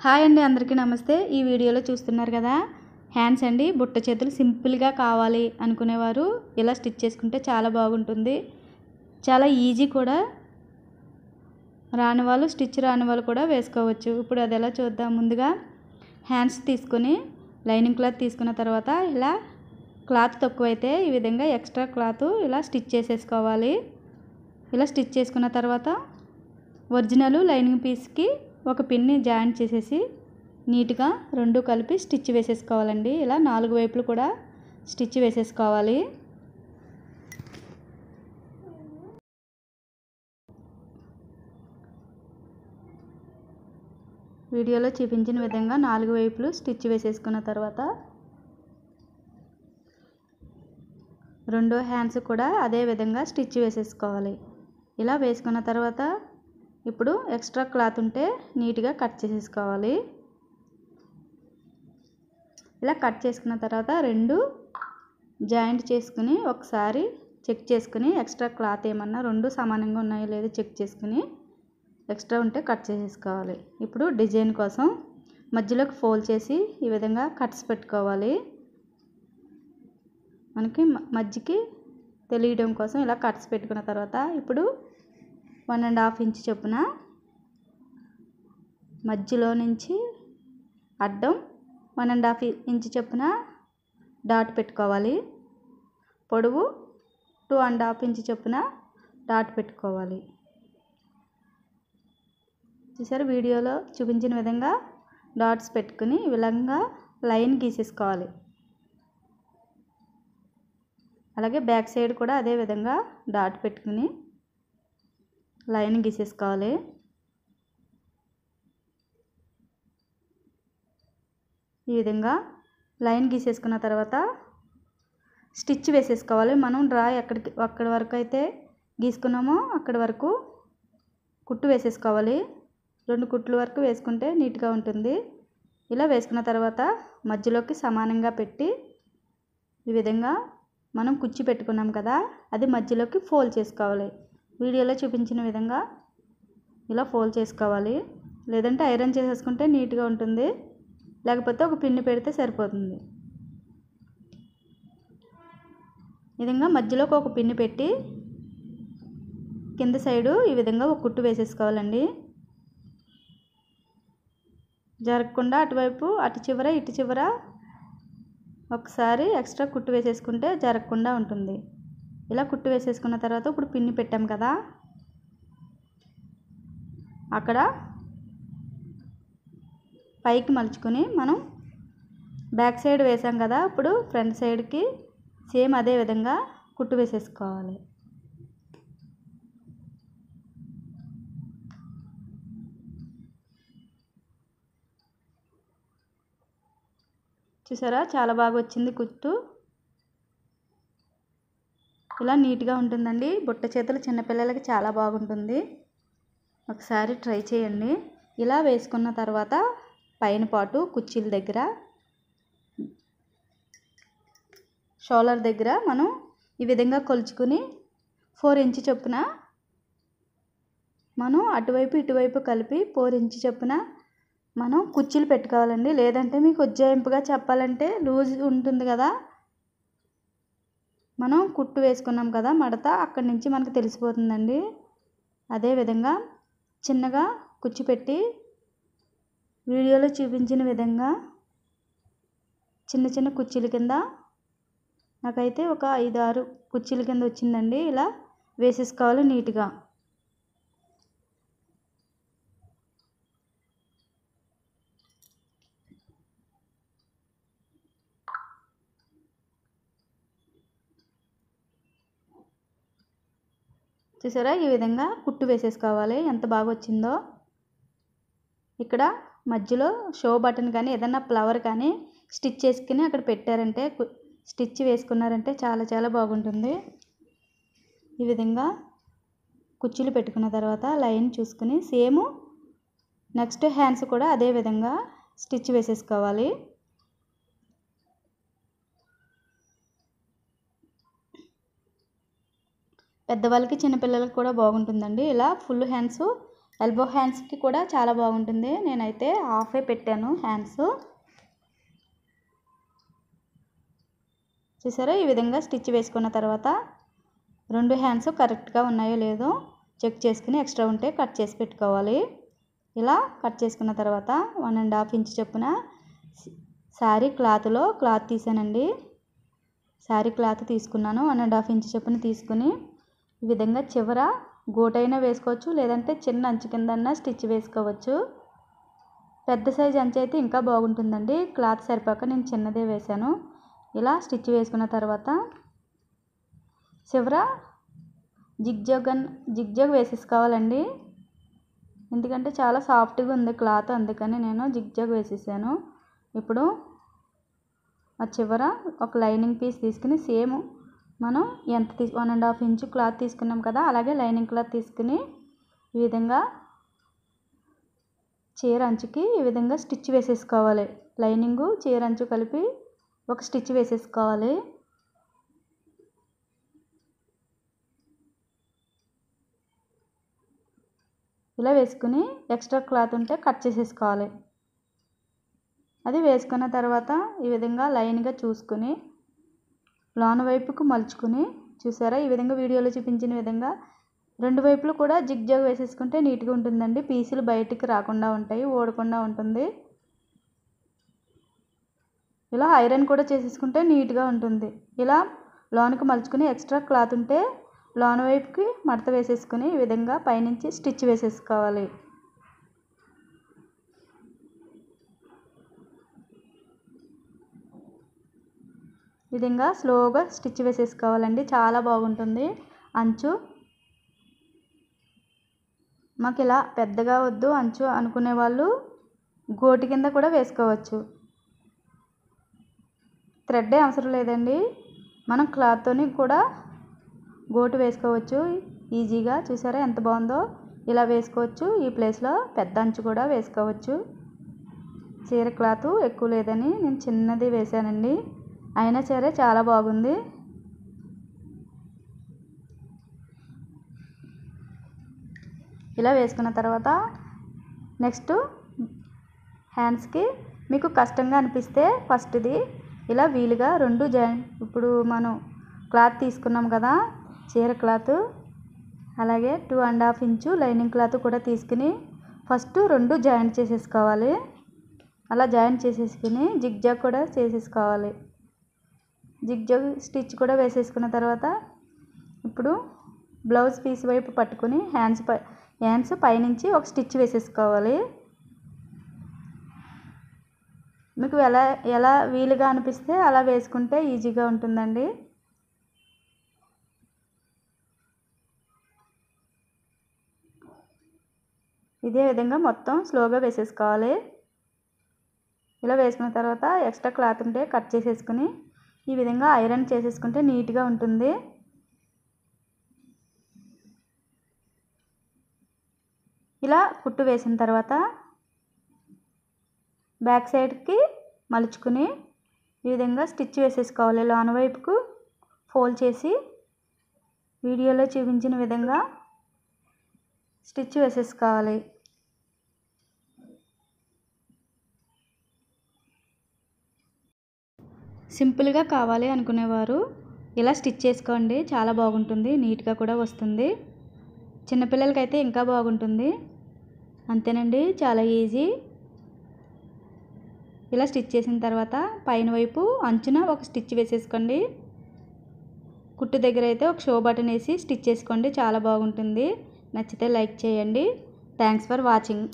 Hi అండి, అందరికీ నమస్తే. ఈ వీడియోలో చూస్తున్నారు కదా, హ్యాండ్స్ అండి. బుట్ట చేతులు సింపుల్గా కావాలి అనుకునేవారు ఇలా స్టిచ్ చేసుకుంటే చాలా బాగుంటుంది. చాలా ఈజీ కూడా. రాని వాళ్ళు కూడా వేసుకోవచ్చు. ఇప్పుడు అది ఎలా చూద్దాం. ముందుగా హ్యాండ్స్ తీసుకొని లైనింగ్ క్లాత్ తీసుకున్న తర్వాత ఇలా క్లాత్ తక్కువైతే ఈ విధంగా ఎక్స్ట్రా క్లాత్ ఇలా స్టిచ్ చేసేసుకోవాలి. ఇలా స్టిచ్ చేసుకున్న తర్వాత ఒరిజినల్ లైనింగ్ పీస్కి ఒక పిన్ని జాయింట్ చేసేసి నీట్గా రెండు కలిపి స్టిచ్ వేసేసుకోవాలండి. ఇలా 4 వైపులు కూడా స్టిచ్ వేసేసుకోవాలి. వీడియోలో చూపించిన విధంగా 4 వైపులు స్టిచ్ వేసేసుకున్న తర్వాత రెండో హ్యాండ్స్ కూడా అదే విధంగా స్టిచ్ వేసేసుకోవాలి. ఇలా వేసుకున్న తర్వాత ఇప్పుడు ఎక్స్ట్రా క్లాత్ ఉంటే నీట్గా కట్ చేసేసుకోవాలి. ఇలా కట్ చేసుకున్న తర్వాత రెండు జాయింట్ చేసుకుని ఒకసారి చెక్ చేసుకుని ఎక్స్ట్రా క్లాత్ ఏమన్నా రెండు సమానంగా ఉన్నాయో లేదో చెక్ చేసుకుని ఎక్స్ట్రా ఉంటే కట్ చేసేసుకోవాలి. ఇప్పుడు డిజైన్ కోసం మధ్యలోకి ఫోల్డ్ చేసి ఈ విధంగా కట్స్ పెట్టుకోవాలి. మనకి మధ్యకి తెలియడం కోసం ఇలా కట్స్ పెట్టుకున్న తర్వాత ఇప్పుడు 1.5 ఇంచ్ చొప్పున మధ్యలో నుంచి అడ్డం 1.5 ఇంచ్ చొప్పున డాట్ పెట్టుకోవాలి. పొడవు 2.5 ఇంచ్ చొప్పున డాట్ పెట్టుకోవాలి. చూసారు, వీడియోలో చూపించిన విధంగా డాట్స్ పెట్టుకుని ఈ విధంగా లైన్ గీసేసుకోవాలి. అలాగే బ్యాక్ సైడ్ కూడా అదే విధంగా డాట్ పెట్టుకుని లైన్ గీసేసుకోవాలి. ఈ విధంగా లైన్ గీసేసుకున్న తర్వాత స్టిచ్ వేసేసుకోవాలి. మనం డ్రా అక్కడి వరకు అయితే గీసుకున్నామో అక్కడి వరకు కుట్టు వేసేసుకోవాలి. 2 కుట్లు వరకు వేసుకుంటే నీట్గా ఉంటుంది. ఇలా వేసుకున్న తర్వాత మధ్యలోకి సమానంగా పెట్టి ఈ విధంగా మనం కుచ్చి పెట్టుకున్నాం కదా, అది మధ్యలోకి ఫోల్డ్ చేసుకోవాలి. వీడియోలో చూపించిన విధంగా ఇలా ఫోల్డ్ చేసుకోవాలి. లేదంటే ఐరన్ చేసేసుకుంటే నీట్గా ఉంటుంది. లేకపోతే ఒక పిన్ని పెడితే సరిపోతుంది. ఈ విధంగా మధ్యలోకి ఒక పిన్ని పెట్టి కింద సైడు ఈ విధంగా ఒక కుట్టు వేసేసుకోవాలండి. జరగకుండా అటువైపు అటు చివర ఇటు చివర ఒకసారి ఎక్స్ట్రా కుట్టు వేసేసుకుంటే జరగకుండా ఉంటుంది. ఇలా కుట్టు వేసేసుకున్న తర్వాత ఇప్పుడు పిన్ని పెట్టాం కదా, అక్కడ పైకి మలుచుకొని మనం బ్యాక్ సైడ్ వేసాం కదా, ఇప్పుడు ఫ్రంట్ సైడ్కి సేమ్ అదే విధంగా కుట్టు వేసేసుకోవాలి. చూసారా, చాలా బాగా వచ్చింది కుట్టు. ఇలా నీట్గా ఉంటుందండి. బుట్ట చేతులు చిన్నపిల్లలకి చాలా బాగుంటుంది. ఒకసారి ట్రై చేయండి. ఇలా వేసుకున్న తర్వాత పైన పాటు కుర్చీల దగ్గర షోల్డర్ దగ్గర మనం ఈ విధంగా కొలుచుకుని 4 ఇంచ్ చొప్పున మనం అటువైపు ఇటువైపు కలిపి 4 ఇంచ్ చొప్పున మనం కుర్చీలు పెట్టుకోవాలండి. లేదంటే మీకు ఉజ్జాయింపుగా చెప్పాలంటే లూజ్ ఉంటుంది కదా, మనం కుట్టు వేసుకున్నాం కదా మడత, అక్కడి నుంచి మనకు తెలిసిపోతుందండి. అదే విధంగా చిన్నగా కుచ్చి పెట్టి వీడియోలో చూపించిన విధంగా చిన్న చిన్న కుర్చీల కింద నాకైతే ఒక 5-6 కుర్చీల కింద వచ్చిందండి. ఇలా వేసేసుకోవాలి నీట్గా. చూసారా, ఈ విధంగా కుట్టు వేసేసుకోవాలి. ఎంత బాగా వచ్చిందో. ఇక్కడ మధ్యలో షో బటన్ కానీ ఏదన్నా ఫ్లవర్ కానీ స్టిచ్ చేసుకుని అక్కడ పెట్టారంటే స్టిచ్ వేసుకున్నారంటే చాలా చాలా బాగుంటుంది. ఈ విధంగా కుచ్చులు పెట్టుకున్న తర్వాత లైన్ చూసుకుని సేమ్ నెక్స్ట్ హ్యాండ్స్ కూడా అదే విధంగా స్టిచ్ వేసేసుకోవాలి. పెద్దవాళ్ళకి చిన్నపిల్లలకి కూడా బాగుంటుందండి. ఇలా ఫుల్ హ్యాండ్స్ ఎల్బో హ్యాండ్స్కి కూడా చాలా బాగుంటుంది. నేనైతే హాఫే పెట్టాను హ్యాండ్స్. చూసారా, ఈ విధంగా స్టిచ్ వేసుకున్న తర్వాత 2 హ్యాండ్స్ కరెక్ట్గా ఉన్నాయో లేదో చెక్ చేసుకుని ఎక్స్ట్రా ఉంటే కట్ చేసి పెట్టుకోవాలి. ఇలా కట్ చేసుకున్న తర్వాత 1.5 ఇంచ్ చొప్పున శారీ క్లాత్ తీసానండి. శారీ క్లాత్ తీసుకున్నాను. 1.5 ఇంచ్ చొప్పున తీసుకుని ఈ విధంగా చివర గోటైనా వేసుకోవచ్చు, లేదంటే చిన్న అంచు కిందన్నా స్టిచ్ వేసుకోవచ్చు. పెద్ద సైజ్ అంచు అయితే ఇంకా బాగుంటుందండి. క్లాత్ సరిపోక నేను చిన్నదే వేశాను. ఇలా స్టిచ్ వేసుకున్న తర్వాత చివర జిగ్జాగ్ వేసేసుకోవాలండి. ఎందుకంటే చాలా సాఫ్ట్గా ఉంది క్లాత్, అందుకని నేను జిగ్జాగ్ వేసేసాను. ఇప్పుడు ఆ చివర ఒక లైనింగ్ పీస్ తీసుకుని సేమ్ మనం 1.5 ఇంచ్ క్లాత్ తీసుకున్నాం కదా, అలాగే లైనింగ్ క్లాత్ తీసుకుని ఈ విధంగా చీర అంచుకి ఈ విధంగా స్టిచ్ వేసేసుకోవాలి. లైనింగు చీర అంచు కలిపి ఒక స్టిచ్ వేసేసుకోవాలి. ఇలా వేసుకుని ఎక్స్ట్రా క్లాత్ ఉంటే కట్ చేసేసుకోవాలి. అది వేసుకున్న తర్వాత ఈ విధంగా లైన్గా చూసుకుని లోన వైపుకు మలుచుకుని, చూసారా ఈ విధంగా వీడియోలో చూపించిన విధంగా 2 వైపులు కూడా జిగ్జాగ్ వేసేసుకుంటే నీట్గా ఉంటుందండి. పీసులు బయటికి రాకుండా ఉంటాయి, ఊడకుండా ఉంటుంది. ఇలా ఐరన్ కూడా చేసేసుకుంటే నీట్గా ఉంటుంది. ఇలా లోనికి మలుచుకుని ఎక్స్ట్రా క్లాత్ ఉంటే లోన వైపుకి మడత వేసేసుకుని ఈ విధంగా పైనుంచి స్టిచ్ వేసేసుకోవాలి. ఈ విధంగా స్లోగా స్టిచ్ వేసేసుకోవాలండి. చాలా బాగుంటుంది అంచు. మాకు ఇలా పెద్దగా వద్దు అంచు అనుకునే వాళ్ళు గోటి కింద కూడా వేసుకోవచ్చు. థ్రెడ్ అవసరం లేదండి, మనం క్లాత్తోని కూడా గోటు వేసుకోవచ్చు ఈజీగా. చూసారా ఎంత బాగుందో, ఇలా వేసుకోవచ్చు. ఈ ప్లేస్లో పెద్ద అంచు కూడా వేసుకోవచ్చు. చీర క్లాత్ ఎక్కువ లేదని నేను చిన్నది వేశానండి, అయినా సరే చాలా బాగుంది. ఇలా వేసుకున్న తర్వాత నెక్స్ట్ హ్యాండ్స్కి మీకు కష్టంగా అనిపిస్తే ఫస్ట్ది ఇలా వీలుగా 2 జాయింట్, ఇప్పుడు మనం క్లాత్ తీసుకున్నాం కదా చీర క్లాత్, అలాగే 2.5 ఇంచు లైనింగ్ క్లాత్ కూడా తీసుకుని ఫస్ట్ 2 జాయింట్ చేసేసుకోవాలి. అలా జాయింట్ చేసేసుకుని జిగ్జాగ్ కూడా చేసేసుకోవాలి. జిగ్జాగ్ స్టిచ్ కూడా వేసేసుకున్న తర్వాత ఇప్పుడు బ్లౌజ్ పీస్ వైపు పట్టుకుని హ్యాండ్స్ పైనుంచి ఒక స్టిచ్ వేసేసుకోవాలి. మీకు ఎలా వీలుగా అనిపిస్తే అలా వేసుకుంటే ఈజీగా ఉంటుందండి. ఇదే విధంగా మొత్తం స్లోగా వేసేసుకోవాలి. ఇలా వేసుకున్న తర్వాత ఎక్స్ట్రా క్లాత్ ఉంటే కట్ చేసేసుకుని ఈ విధంగా ఐరన్ చేసేసుకుంటే నీట్గా ఉంటుంది. ఇలా కుట్టు వేసిన తర్వాత బ్యాక్ సైడ్కి మలుచుకుని ఈ విధంగా స్టిచ్ వేసేసుకోవాలి. లోన వైపుకు ఫోల్డ్ చేసి వీడియోలో చూపించిన విధంగా స్టిచ్ వేసేసుకోవాలి. సింపుల్గా కావాలి అనుకునేవారు ఇలా స్టిచ్ చేసుకోండి, చాలా బాగుంటుంది, నీట్గా కూడా వస్తుంది. చిన్నపిల్లలకైతే ఇంకా బాగుంటుంది. అంతేనండి, చాలా ఈజీ. ఇలా స్టిచ్ చేసిన తర్వాత పైన వైపు అంచున ఒక స్టిచ్ వేసేసుకోండి. కుట్టు దగ్గర అయితే ఒక షో బటన్ వేసి స్టిచ్ చేసుకోండి, చాలా బాగుంటుంది. నచ్చితే లైక్ చేయండి. Thanks for watching.